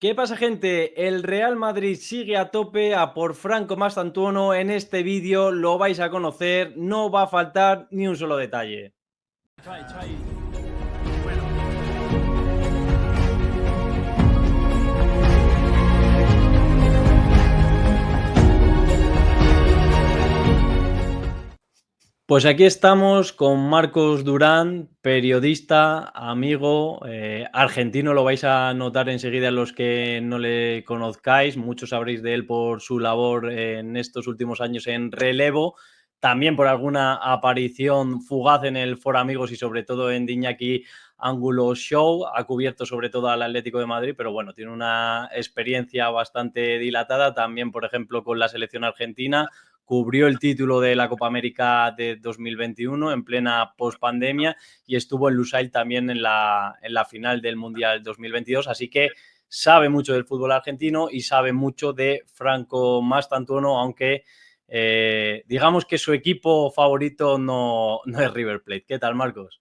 ¿Qué pasa, gente? El Real Madrid sigue a tope a por Franco Mastantuono. En este vídeo lo vais a conocer, no va a faltar ni un solo detalle. Pues aquí estamos con Marcos Durán, periodista, amigo, argentino, lo vais a notar enseguida los que no le conozcáis, muchos sabréis de él por su labor en estos últimos años en relevo, también por alguna aparición fugaz en el Foro Amigos y sobre todo en Iñaki Ángulo Show, ha cubierto sobre todo al Atlético de Madrid, pero bueno, tiene una experiencia bastante dilatada, también por ejemplo con la selección argentina. Cubrió el título de la Copa América de 2021 en plena pospandemia y estuvo en Lusail también en la final del Mundial 2022, así que sabe mucho del fútbol argentino y sabe mucho de Franco Mastantuono, aunque digamos que su equipo favorito no es River Plate. ¿Qué tal, Marcos?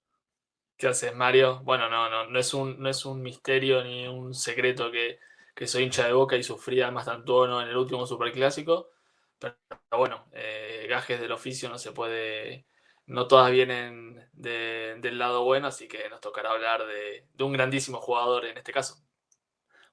¿Qué haces, Mario? Bueno, no es un misterio ni un secreto que soy hincha de Boca y sufría más Mastantuono en el último Superclásico, pero bueno, gajes del oficio no todas vienen del lado bueno, así que nos tocará hablar de un grandísimo jugador en este caso.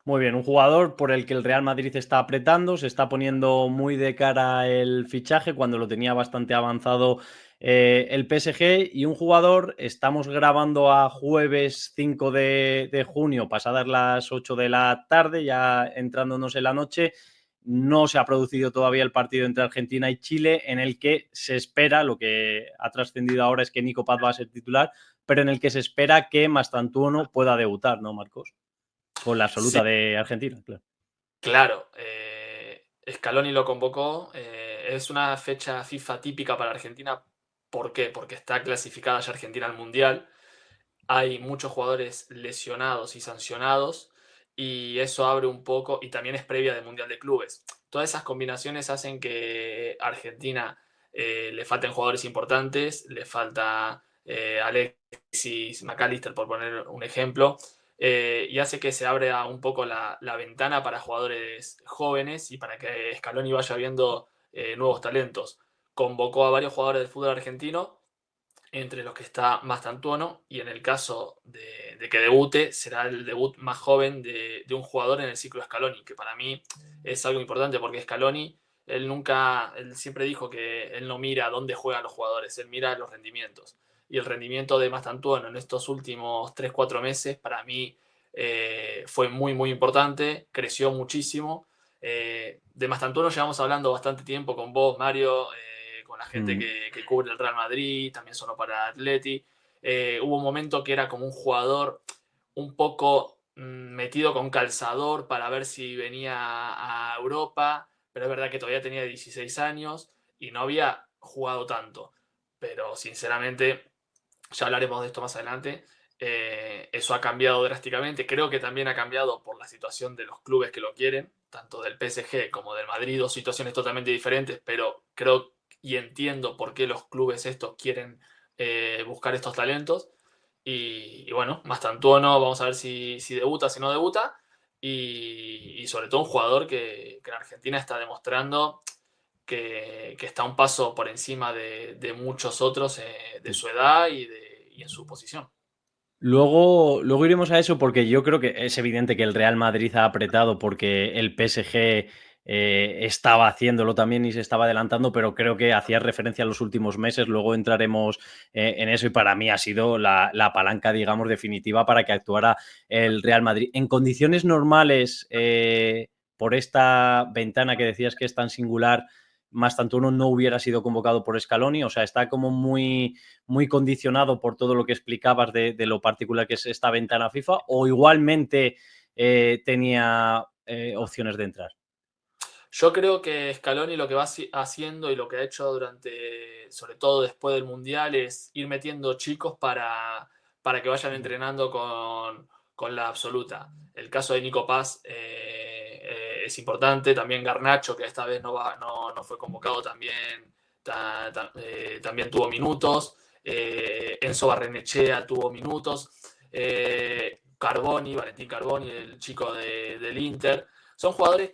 Muy bien, un jugador por el que el Real Madrid está apretando, se está poniendo muy de cara el fichaje cuando lo tenía bastante avanzado el PSG, y un jugador, estamos grabando a jueves 5 de junio, pasadas las 8 de la tarde, ya entrándonos en la noche, no se ha producido todavía el partido entre Argentina y Chile, en el que se espera, lo que ha trascendido ahora es que Nico Paz va a ser titular, pero en el que se espera que Mastantuono pueda debutar, ¿no, Marcos? Con la Sí, absoluta de Argentina, claro. claro. Scaloni lo convocó. Es una fecha FIFA típica para Argentina. ¿Por qué? Porque está clasificada ya Argentina al Mundial. Hay muchos jugadores lesionados y sancionados y eso abre un poco, y también es previa del Mundial de Clubes. Todas esas combinaciones hacen que Argentina le falten jugadores importantes, le falta Alexis McAllister, por poner un ejemplo, y hace que se abra un poco la ventana para jugadores jóvenes y para que Scaloni vaya viendo nuevos talentos. Convocó a varios jugadores del fútbol argentino, entre los que está Mastantuono, y en el caso de que debute, será el debut más joven de un jugador en el ciclo Scaloni, que para mí es algo importante porque Scaloni, él siempre dijo que él no mira dónde juegan los jugadores, él mira los rendimientos. Y el rendimiento de Mastantuono en estos últimos 3-4 meses, para mí, fue muy, muy importante, creció muchísimo. De Mastantuono llevamos hablando bastante tiempo con vos, Mario, con la gente que cubre el Real Madrid, también sonó para Atleti. Hubo un momento que era como un jugador un poco metido con calzador para ver si venía a Europa, pero es verdad que todavía tenía 16 años y no había jugado tanto. Pero sinceramente, ya hablaremos de esto más adelante. Eso ha cambiado drásticamente. Creo que también ha cambiado por la situación de los clubes que lo quieren, tanto del PSG como del Madrid, dos situaciones totalmente diferentes, pero creo y entiendo por qué los clubes estos quieren buscar estos talentos. Y bueno, Mastantuono, vamos a ver si debuta, si no debuta. Y sobre todo un jugador que en Argentina está demostrando que está un paso por encima de muchos otros de su edad y en su posición. Luego iremos a eso porque yo creo que es evidente que el Real Madrid ha apretado porque el PSG estaba haciéndolo también y se estaba adelantando, pero creo que hacía referencia a los últimos meses, luego entraremos en eso, y para mí ha sido la palanca, digamos, definitiva para que actuara el Real Madrid. En condiciones normales, por esta ventana que decías que es tan singular, Mastantuono no hubiera sido convocado por Scaloni, o sea, está como muy condicionado por todo lo que explicabas de lo particular que es esta ventana FIFA, o igualmente tenía opciones de entrar. Yo creo que Scaloni lo que va haciendo y lo que ha hecho sobre todo después del Mundial, es ir metiendo chicos para que vayan entrenando con la absoluta. El caso de Nico Paz es importante, también Garnacho, que esta vez no fue convocado, también tuvo minutos. Enzo Barrenechea tuvo minutos. Carboni, Valentín Carboni, el chico del Inter. Son jugadores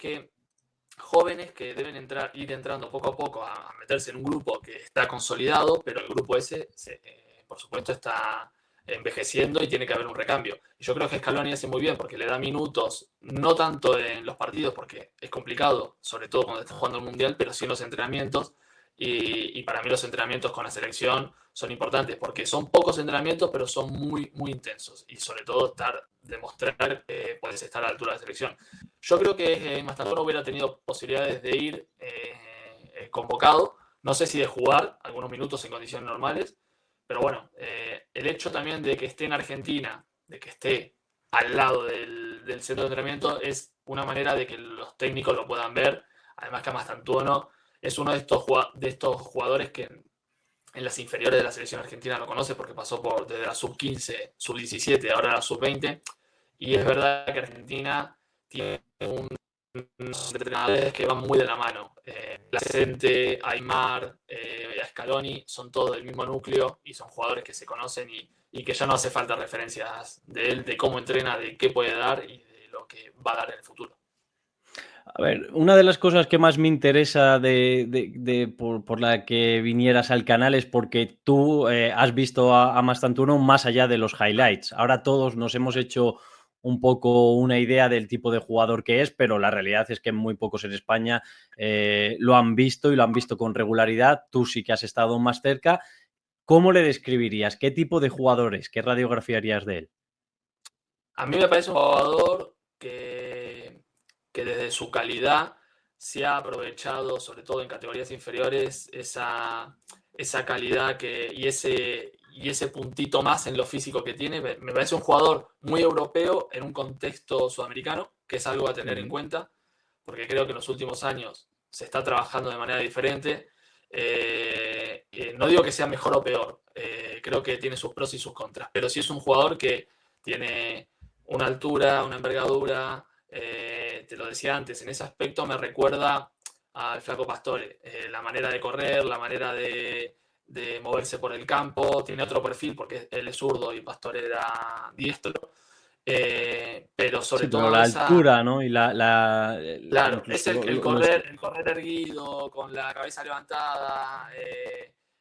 jóvenes que deben ir entrando poco a poco a meterse en un grupo que está consolidado, pero el grupo ese, por supuesto, está envejeciendo y tiene que haber un recambio. Y yo creo que Scaloni hace muy bien porque le da minutos, no tanto en los partidos, porque es complicado, sobre todo cuando está jugando el Mundial, pero sí en los entrenamientos. Y para mí los entrenamientos con la selección son importantes porque son pocos entrenamientos, pero son muy, muy intensos. Y sobre todo demostrar que puedes estar a la altura de la selección. Yo creo que Mastantuono hubiera tenido posibilidades de ir convocado, no sé si de jugar algunos minutos en condiciones normales, pero bueno, el hecho también de que esté en Argentina, de que esté al lado del centro de entrenamiento, es una manera de que los técnicos lo puedan ver. Además que Mastantuono es uno de estos jugadores que en las inferiores de la selección argentina lo conoce porque pasó desde la sub-15, sub-17, ahora la sub-20, y es verdad que Argentina tiene unos entrenadores que van muy de la mano. Placente, Aymar, Scaloni, son todos del mismo núcleo y son jugadores que se conocen y que ya no hace falta referencias de él, de cómo entrena, de qué puede dar y de lo que va a dar en el futuro. A ver, una de las cosas que más me interesa por la que vinieras al canal es porque tú has visto a Mastantuono más allá de los highlights. Ahora todos nos hemos hecho un poco una idea del tipo de jugador que es, pero la realidad es que muy pocos en España lo han visto y lo han visto con regularidad. Tú sí que has estado más cerca. ¿Cómo le describirías? ¿Qué tipo de jugador es? ¿Qué radiografiarías de él? A mí me parece un jugador que desde su calidad se ha aprovechado, sobre todo en categorías inferiores, esa calidad y ese puntito más en lo físico que tiene. Me parece un jugador muy europeo en un contexto sudamericano, que es algo a tener en cuenta, porque creo que en los últimos años se está trabajando de manera diferente. No digo que sea mejor o peor, creo que tiene sus pros y sus contras, pero sí es un jugador que tiene una altura, una envergadura, te lo decía antes, en ese aspecto me recuerda al Flaco Pastore, la manera de correr, la manera de moverse por el campo, tiene otro perfil porque él es zurdo y Pastore era diestro, pero sobre Sí, pero todo la altura, ¿no? Y claro, es incluso el correr erguido, con la cabeza levantada.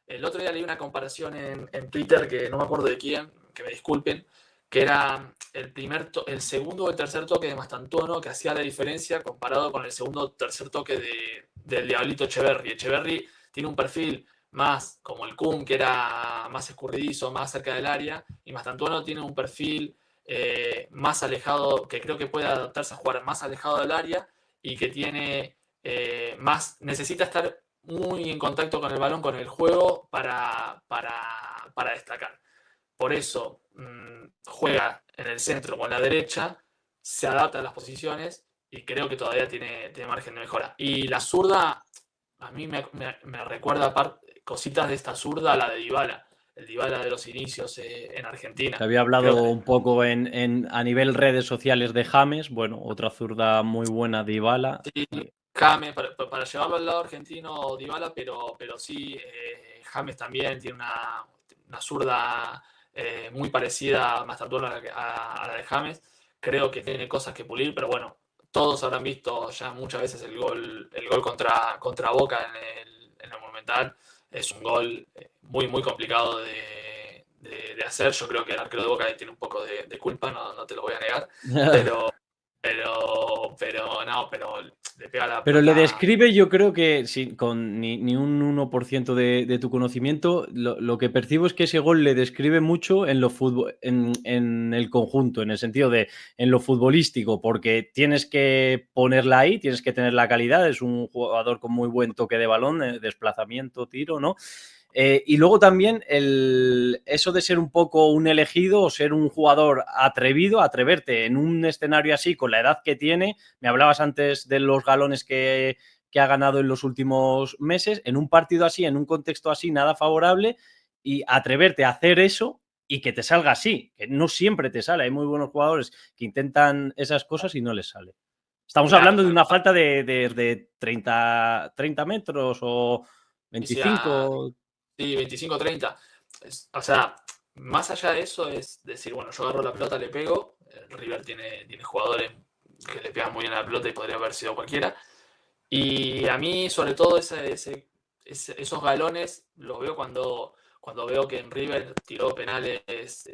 El otro día leí una comparación en Twitter, que no me acuerdo de quién, que me disculpen, que era el segundo o el tercer toque de Mastantuono que hacía la diferencia comparado con el segundo o tercer toque del Diablito Echeverri. Echeverri tiene un perfil más como el Kun, que era más escurridizo, más cerca del área, y Mastantuono tiene un perfil más alejado, que creo que puede adaptarse a jugar más alejado del área y que tiene necesita estar muy en contacto con el balón, con el juego para destacar. Por eso juega en el centro o en la derecha, se adapta a las posiciones y creo que todavía tiene margen de mejora. Y la zurda, a mí me recuerda cositas de esta zurda a la de Dybala. El Dybala de los inicios en Argentina. Se había hablado un poco a nivel redes sociales de James, bueno, otra zurda muy buena, Dybala. Sí, James, para llevarlo al lado argentino, Dybala, pero sí, James también tiene una zurda muy parecida a Mastantuono a la de James. Creo que tiene cosas que pulir, pero bueno, todos habrán visto ya muchas veces el gol contra Boca en el Monumental. Es un gol muy, muy complicado de hacer. Yo creo que el arquero de Boca tiene un poco de culpa, no te lo voy a negar, pero le pega la Pero le pelota. describe, yo creo que con ni un 1% de tu conocimiento, lo que percibo es que ese gol le describe mucho en el conjunto, en el sentido de en lo futbolístico, porque tienes que ponerla ahí, tienes que tener la calidad, es un jugador con muy buen toque de balón, desplazamiento, tiro, ¿no? Y luego también eso de ser un poco un elegido o ser un jugador atrevido, atreverte en un escenario así con la edad que tiene. Me hablabas antes de los galones que ha ganado en los últimos meses, en un partido así, en un contexto así, nada favorable, y atreverte a hacer eso y que te salga así, que no siempre te sale. Hay muy buenos jugadores que intentan esas cosas y no les sale. Estamos hablando de una falta de 30 metros o 25. Sí, 25-30. O sea, más allá de eso es decir, bueno, yo agarro la pelota, le pego, River tiene jugadores que le pegan muy bien a la pelota y podría haber sido cualquiera. Y a mí, sobre todo, esos galones los veo cuando veo que en River tiró penaltis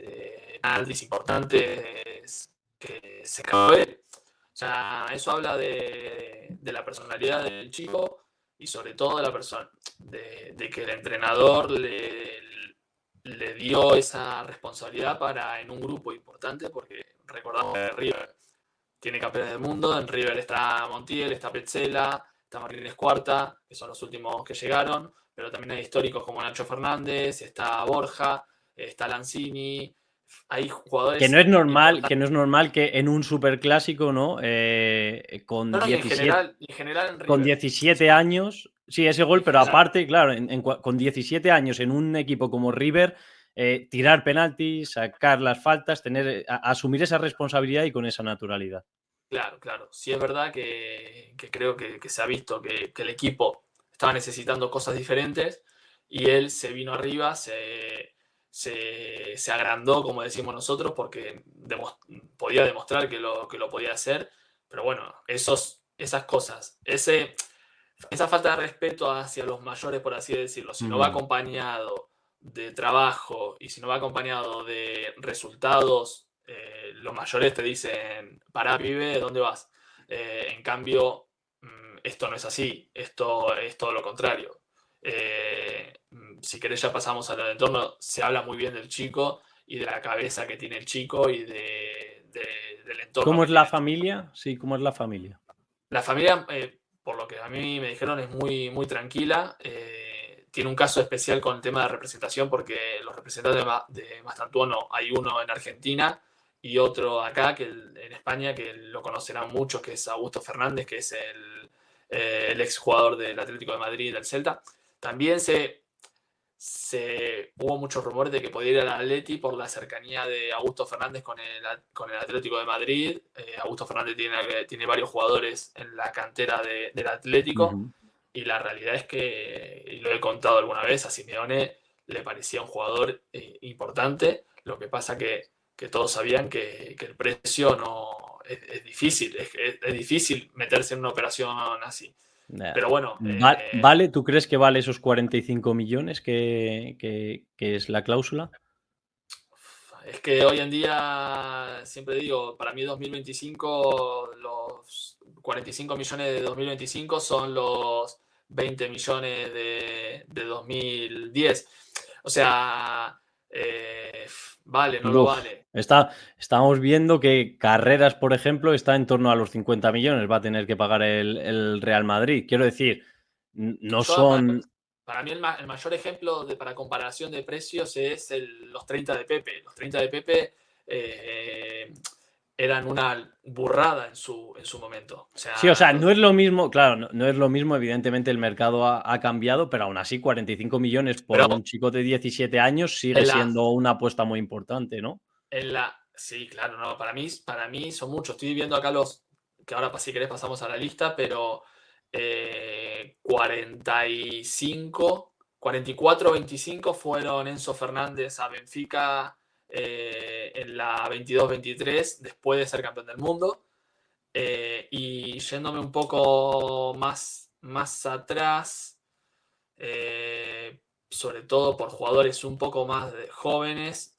importantes que se cagó él. O sea, eso habla de la personalidad del chico y sobre todo de que el entrenador le dio esa responsabilidad para en un grupo importante, porque recordamos que River tiene campeones del mundo, en River está Montiel, está Petzela, está Martínez Cuarta, que son los últimos que llegaron, pero también hay históricos como Nacho Fernández, está Borja, está Lanzini, hay jugadores Que no es normal que en un superclásico, ¿no? Con No, y 17, en general en con River. O 17 sea, años, sí, ese gol, en pero general, aparte, claro, con 17 años en un equipo como River, tirar penaltis, sacar las faltas, asumir esa responsabilidad y con esa naturalidad. claro. Sí es verdad que creo que se ha visto que el equipo estaba necesitando cosas diferentes y él se vino arriba, se agrandó, como decimos nosotros, porque podía demostrar que lo podía hacer. Pero bueno, esas cosas, esa falta de respeto hacia los mayores, por así decirlo, si no va acompañado de trabajo y si no va acompañado de resultados, los mayores te dicen, pará, pibe, ¿dónde vas? En cambio, esto no es así, esto es todo lo contrario. Si querés ya pasamos al entorno, se habla muy bien del chico y de la cabeza que tiene el chico y del entorno ¿Cómo que es la tiene el chico. familia? Sí, ¿cómo es la familia? La familia, por lo que a mí me dijeron, es muy tranquila. Tiene un caso especial con el tema de representación porque los representantes de Mastantuono hay uno en Argentina y otro acá en España que lo conocerán muchos, que es Augusto Fernández, que es el exjugador del Atlético de Madrid y del Celta. También hubo muchos rumores de que podía ir al Atleti por la cercanía de Augusto Fernández con el Atlético de Madrid. Augusto Fernández tiene varios jugadores en la cantera del Atlético y la realidad es que, y lo he contado alguna vez, a Simeone le parecía un jugador importante. Lo que pasa que todos sabían que el precio no es difícil, es difícil meterse en una operación así. Pero bueno, ¿Vale? ¿Tú crees que vale esos 45 millones que es la cláusula? es que hoy en día, siempre digo, para mí 2025, los 45 millones de 2025 son los 20 millones de 2010. O sea, vale, no lo Uf, vale. estamos viendo que Carreras, por ejemplo, está en torno a los 50 millones, va a tener que pagar el Real Madrid. Quiero decir, no Yo, son... para mí el mayor ejemplo para comparación de precios es los 30 de Pepe. Los 30 de Pepe eran una burrada en su momento. Sí, o sea, no es lo mismo, claro, no es lo mismo, evidentemente el mercado ha cambiado, pero aún así 45 millones por Pero un chico de 17 años sigue en la, siendo una apuesta muy importante, ¿no? sí, claro, no, para mí son muchos. Estoy viendo acá que ahora si querés pasamos a la lista, pero 45, 44, 25 fueron Enzo Fernández a Benfica en la 22-23 después de ser campeón del mundo. Y yéndome un poco más atrás, sobre todo por jugadores un poco más jóvenes.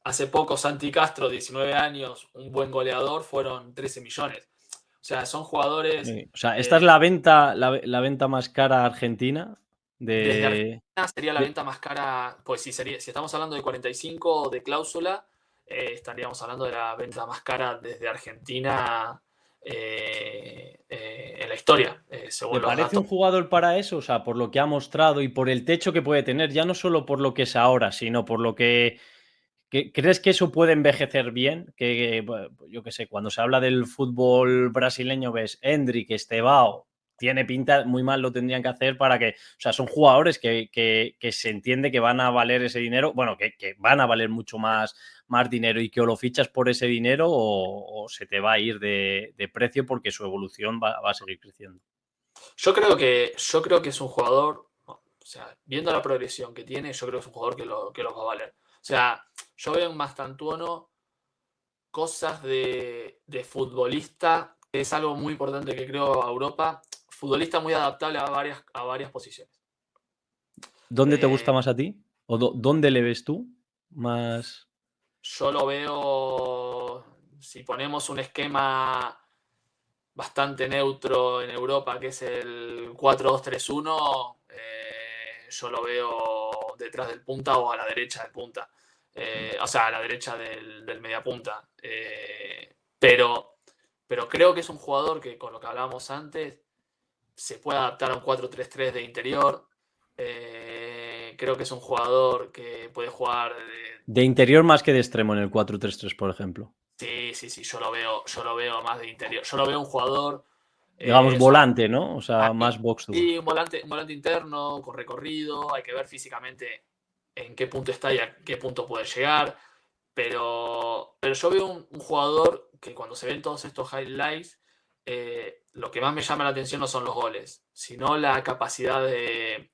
Hace poco Santi Castro, 19 años, un buen goleador, fueron 13 millones. O sea, son jugadores O sea, esta es la venta más cara argentina desde de... Argentina sería la venta más cara, pues si estamos hablando de 45 de cláusula, estaríamos hablando de la venta más cara desde Argentina en la historia, ¿Te según los parece datos. un jugador para eso? O sea, por lo que ha mostrado y por el techo que puede tener, ya no solo por lo que es ahora, sino por lo que ¿crees que eso puede envejecer bien? Yo qué sé, cuando se habla del fútbol brasileño, ves Endrick, Estevao, tiene pinta, muy mal lo tendrían que hacer para que, o sea, son jugadores que se entiende que van a valer ese dinero, bueno, que van a valer mucho más dinero y que o lo fichas por ese dinero o se te va a ir de precio porque su evolución va a seguir creciendo. Yo creo que es un jugador, o sea, viendo la progresión que tiene, yo creo que es un jugador que los va a valer. O sea, yo veo un Mastantuono cosas de futbolista, es algo muy importante que creo a Europa. Futbolista muy adaptable a varias posiciones. ¿Dónde te gusta más a ti? ¿O dónde le ves tú más? Yo lo veo, si ponemos un esquema bastante neutro en Europa, que es el 4-2-3-1, yo lo veo detrás del punta o a la derecha del punta. O sea, a la derecha del mediapunta. Pero creo que es un jugador que, con lo que hablábamos antes, se puede adaptar a un 4-3-3 de interior. Creo que es un jugador que puede jugar De interior más que de extremo en el 4-3-3, por ejemplo. Sí, yo lo veo más de interior. Yo lo veo un jugador. Digamos volante, ¿no? O sea, más box to box. Sí, un volante interno, con recorrido. Hay que ver físicamente en qué punto está y a qué punto puede llegar. Pero yo veo un jugador que, cuando se ven todos estos highlights, lo que más me llama la atención no son los goles, sino la capacidad de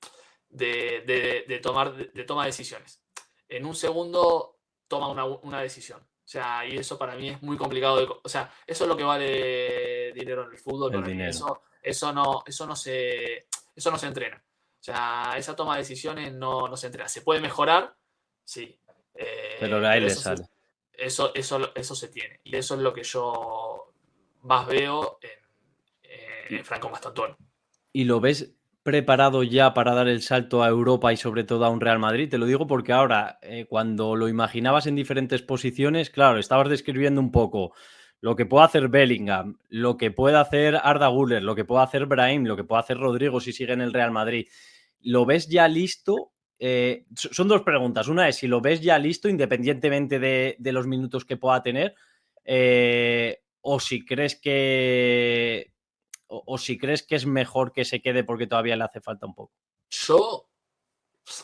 toma decisiones. En un segundo toma una decisión. O sea, y eso para mí es muy complicado. O sea, eso es lo que vale dinero en el fútbol. El Para mí. dinero. Eso no se entrena. O sea, esa toma de decisiones no se entrena. ¿Se puede mejorar? Sí. Pero a él le eso, sale. eso se tiene. Y eso es lo que yo más veo en Franco Mastantuono. ¿Y lo ves preparado ya para dar el salto a Europa y sobre todo a un Real Madrid? Te lo digo porque ahora, cuando lo imaginabas en diferentes posiciones, claro, estabas describiendo un poco lo que puede hacer Bellingham, lo que puede hacer Arda Güler, lo que puede hacer Brahim, lo que puede hacer Rodrigo si sigue en el Real Madrid. ¿Lo ves ya listo? Son dos preguntas. Una es si lo ves ya listo, independientemente de los minutos que pueda tener, o si crees que si crees que es mejor que se quede porque todavía le hace falta un poco. Yo,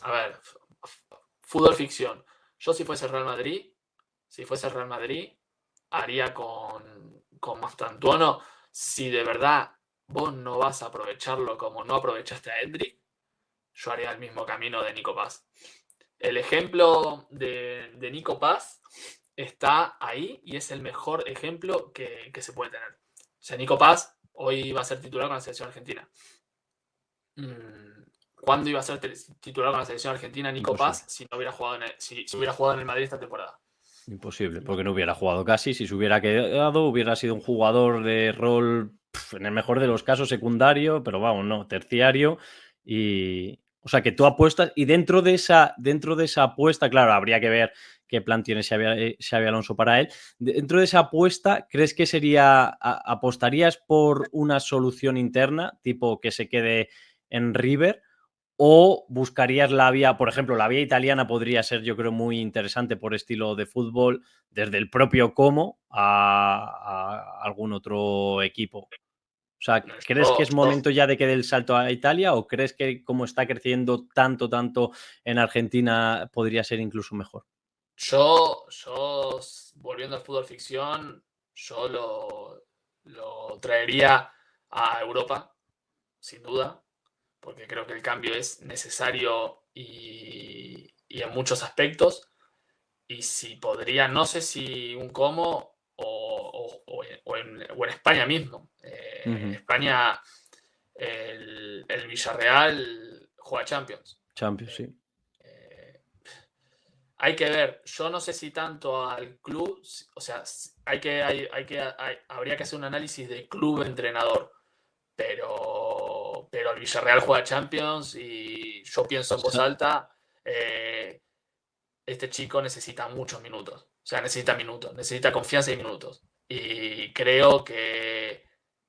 a ver, fútbol ficción. Yo, si fuese Real Madrid, haría con Mastantuono. Si de verdad vos no vas a aprovecharlo como no aprovechaste a Hendrik, yo haría el mismo camino de Nico Paz. El ejemplo de Nico Paz está ahí y es el mejor ejemplo que se puede tener. O sea, Nico Paz hoy va a ser titular con la selección argentina. ¿Cuándo iba a ser titular con la selección argentina Nico Paz si no hubiera jugado si hubiera jugado en el Madrid esta temporada? Imposible, porque no hubiera jugado casi. Si se hubiera quedado, hubiera sido un jugador de rol, en el mejor de los casos, secundario, pero vamos, no, terciario. Y, o sea, que tú apuestas, y dentro de esa apuesta, claro, habría que ver qué plan tiene Xabi Alonso para él. Dentro de esa apuesta, ¿crees que apostarías por una solución interna, tipo que se quede en River? ¿O buscarías la vía, por ejemplo, la vía italiana podría ser, yo creo, muy interesante por estilo de fútbol, desde el propio Como a algún otro equipo? O sea, ¿crees que es momento ya de que dé el salto a Italia o crees que, como está creciendo tanto en Argentina, podría ser incluso mejor? Yo volviendo al fútbol ficción, yo lo traería a Europa, sin duda, porque creo que el cambio es necesario y en muchos aspectos. Y si podría, no sé si un Como o en España mismo. En España el Villarreal juega Champions. Champions, sí. Hay que ver, yo no sé si tanto al club, o sea, habría que hacer un análisis de club-entrenador, pero el Villarreal juega Champions y yo pienso en voz alta, este chico necesita muchos minutos, o sea, necesita confianza y minutos. Y creo que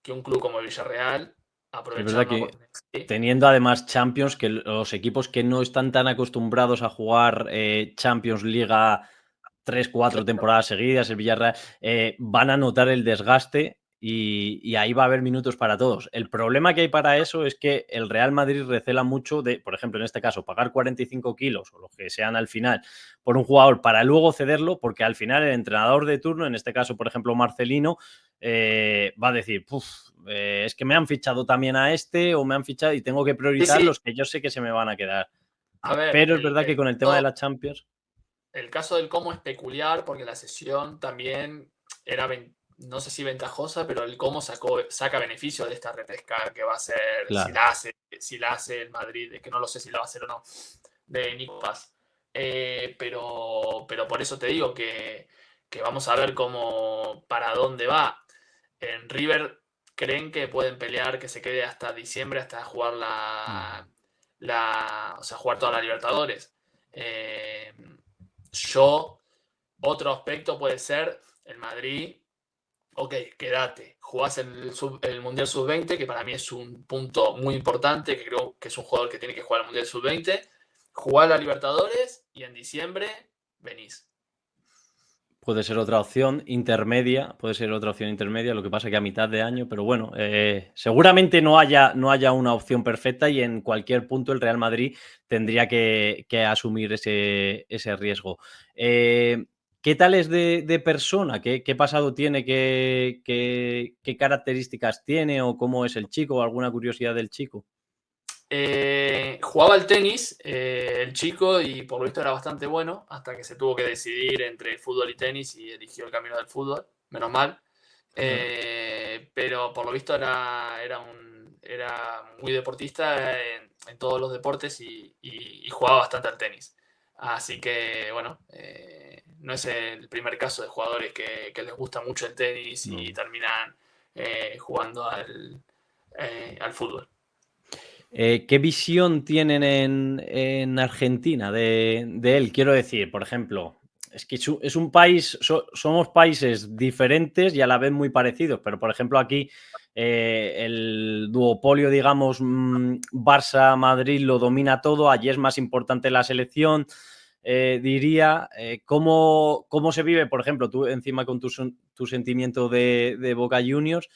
un club como el Villarreal, aprovechando... Es verdad que teniendo además Champions, que los equipos que no están tan acostumbrados a jugar Champions Liga 3-4 temporadas seguidas, el Villarreal, van a notar el desgaste y ahí va a haber minutos para todos. El problema que hay para eso es que el Real Madrid recela mucho de, por ejemplo, en este caso, pagar 45 kilos o lo que sean al final por un jugador para luego cederlo, porque al final el entrenador de turno, en este caso, por ejemplo, Marcelino, va a decir, es que me han fichado también a este o me han fichado y tengo que priorizar los que yo sé que se me van a quedar. A ver, pero es verdad que con el tema de la Champions... El caso del Como es peculiar porque la sesión también no sé si ventajosa, pero el Como saca beneficio de esta repesca que va a hacer, Claro. si la hace el Madrid, que no lo sé si lo va a hacer o no, de Nico Paz. Pero por eso te digo que vamos a ver para dónde va. En River creen que pueden pelear, que se quede hasta diciembre, hasta jugar o sea, jugar toda la Libertadores. Otro aspecto puede ser el Madrid. Ok, quédate, jugás el Mundial Sub-20, que para mí es un punto muy importante, que creo que es un jugador que tiene que jugar el Mundial Sub-20, jugá la Libertadores y en diciembre venís. Puede ser otra opción intermedia, lo que pasa que a mitad de año, pero bueno, seguramente no haya una opción perfecta y en cualquier punto el Real Madrid tendría que asumir ese riesgo. ¿Qué tal es de persona? ¿Qué pasado tiene? ¿Qué características tiene? ¿O cómo es el chico? ¿Alguna curiosidad del chico? Jugaba al tenis el chico y por lo visto era bastante bueno hasta que se tuvo que decidir entre fútbol y tenis y eligió el camino del fútbol, menos mal. Pero por lo visto era muy deportista en todos los deportes y jugaba bastante al tenis. Así que bueno, no es el primer caso de jugadores que les gusta mucho el tenis y terminan jugando al fútbol. ¿Qué visión tienen en Argentina de él? Quiero decir, por ejemplo, es que es un país, somos países diferentes y a la vez muy parecidos, pero por ejemplo aquí el duopolio, digamos, Barça-Madrid lo domina todo, allí es más importante la selección, diría. ¿Cómo se vive, por ejemplo, tú encima con tu sentimiento de Boca Juniors?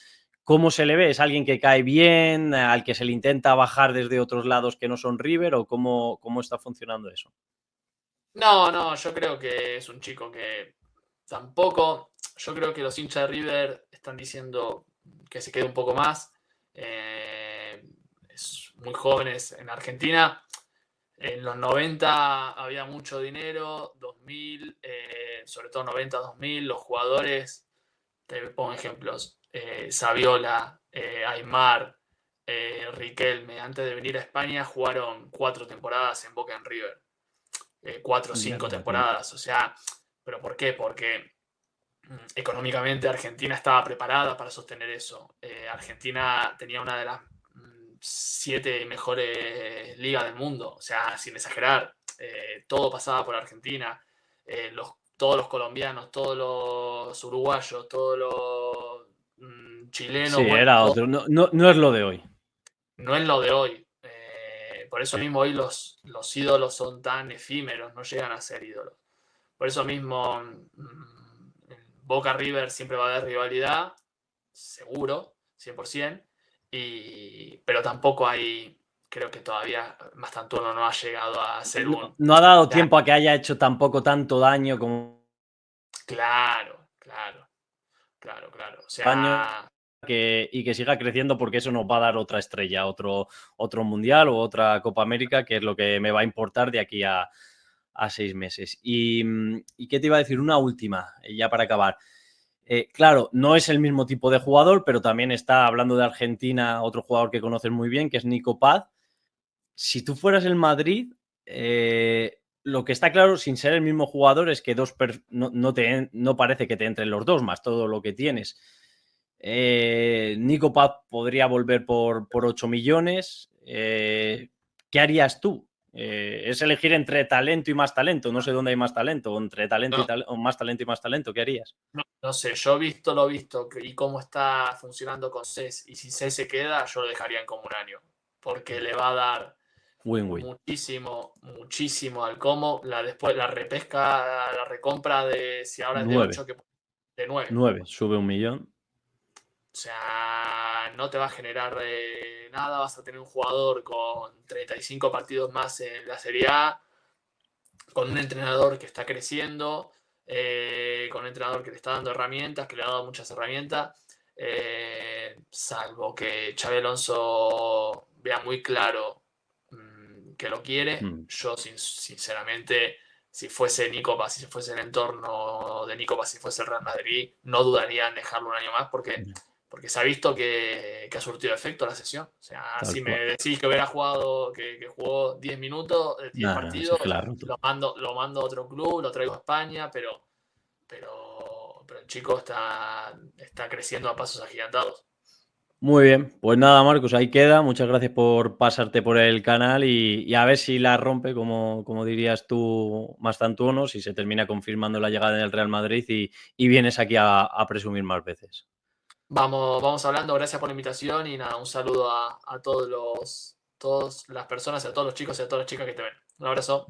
¿Cómo se le ve? ¿Es alguien que cae bien, al que se le intenta bajar desde otros lados que no son River o cómo está funcionando eso? No, yo creo que es un chico que tampoco, yo creo que los hinchas de River están diciendo que se quede un poco más. Es muy jóvenes en Argentina. En los 90 había mucho dinero, 2000, sobre todo 90-2000, los jugadores, te pongo ejemplos, Saviola, Aymar, Riquelme, antes de venir a España jugaron 4 temporadas en Boca en River. 4 o Ya, 5 imagínate. temporadas. O sea, ¿pero por qué? Porque económicamente Argentina estaba preparada para sostener eso. Argentina tenía una de las 7 mejores ligas del mundo. O sea, sin exagerar, todo pasaba por Argentina. Todos los colombianos, todos los uruguayos, todos los Sí, chilenos, bueno, era todo, otro. No es lo de hoy. no es lo de hoy. Por eso mismo hoy los ídolos son tan efímeros, no llegan a ser ídolos. Por eso mismo, Boca River siempre va a haber rivalidad, seguro, 100%, pero tampoco hay, creo que todavía Mastantuono no ha llegado a ser un... No ha dado tiempo a que haya hecho tampoco tanto daño como Claro, claro, claro, claro. O años sea, y que siga creciendo porque eso nos va a dar otra estrella, otro mundial o otra Copa América, que es lo que me va a importar de aquí a 6 meses. ¿Y qué te iba a decir? Una última, ya para acabar. Claro, no es el mismo tipo de jugador, pero también está hablando de Argentina, otro jugador que conoces muy bien, que es Nico Paz. Si tú fueras el Madrid, lo que está claro, sin ser el mismo jugador, es que no parece que te entren los dos, más todo lo que tienes. Nico Paz podría volver por 8 millones. ¿Qué harías tú? Es elegir entre talento y más talento. No sé dónde hay más talento. O entre talento no, o más talento y más talento. ¿Qué harías? no sé, yo he visto lo visto y cómo está funcionando con CES, y si CES se queda, yo lo dejaría en como un año, porque le va a dar Win-win. muchísimo, muchísimo al Como. Después la repesca, la recompra de si ahora es de 9. 8 de 9. 9. Sube 1 millón. O sea, no te va a generar nada. Vas a tener un jugador con 35 partidos más en la Serie A, con un entrenador que está creciendo, con un entrenador que le está dando herramientas, que le ha dado muchas herramientas. Salvo que Xabi Alonso vea muy claro que lo quiere, yo sinceramente si fuese Nicopas, si fuese el entorno de Nicopas, si fuese el Real Madrid, no dudaría en dejarlo un año más porque se ha visto que ha surtido efecto la sesión. O sea, Tal si me cual. decís que hubiera jugado, que jugó 10 minutos, 10 Nada, sí partidos, que la ha roto. lo mando a otro club, lo traigo a España, pero el chico está creciendo a pasos agigantados. Muy bien, pues nada, Marcos, ahí queda. Muchas gracias por pasarte por el canal y a ver si la rompe, como dirías tú, Mastantuono, si se termina confirmando la llegada del Real Madrid y vienes aquí a presumir más veces. Vamos hablando, gracias por la invitación y nada, un saludo a todas las personas, a todos los chicos y a todas las chicas que te ven. Un abrazo.